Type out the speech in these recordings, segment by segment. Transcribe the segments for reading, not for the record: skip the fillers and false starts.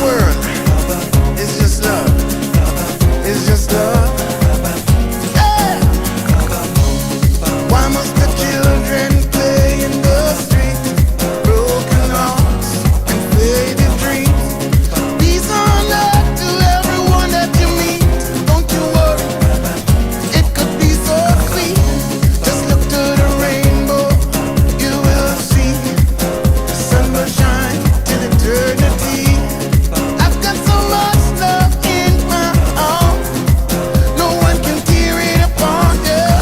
world. It's just love. It's just love. Yeah. Why must the children play in the street? Broken hearts and faded dreams. Peace on earth to everyone that you meet. Don't you worry, it could be so sweet. Just look to the rainbow, you will see. The sun will shine till eternity. I've got so much love in my heart, no one can tear it apart. Yeah.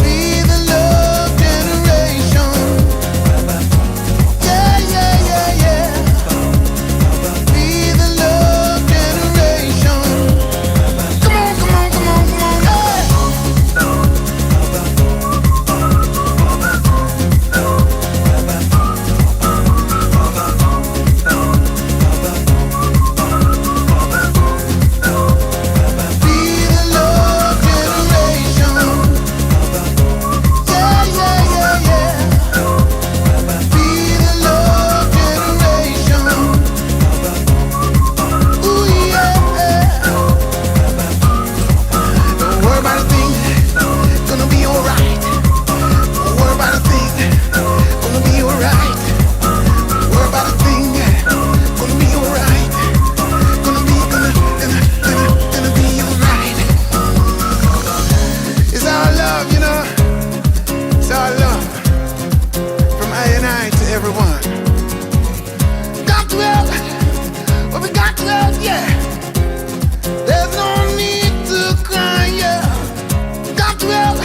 Be the love generation. Yeah, yeah, yeah, yeah. Be the love generation. Come on, come on, come on, come on. Yeah. Be the love generation. Yeah, yeah, yeah, yeah. Be the love generation. Ooh, yeah. Don't worry about a thing, gonna be alright. Don't worry about a thing, gonna be alright. Don't worry about a thing, gonna be alright. Gonna be alright. It's our love, you know. It's our love from I and I to everyone. Got to help, but we got to help, yeah. There's no need to cry, yeah. Got to help,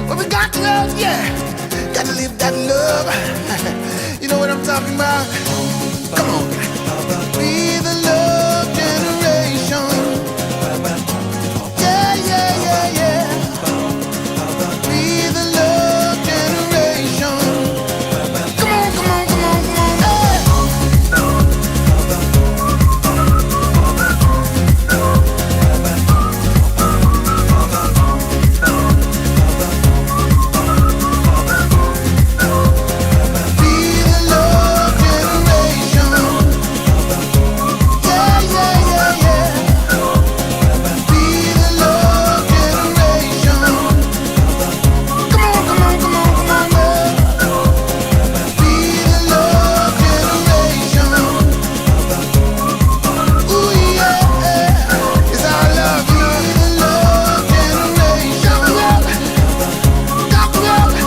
but we got to help, yeah. Gotta live that love. You know what I'm talking about? Come on.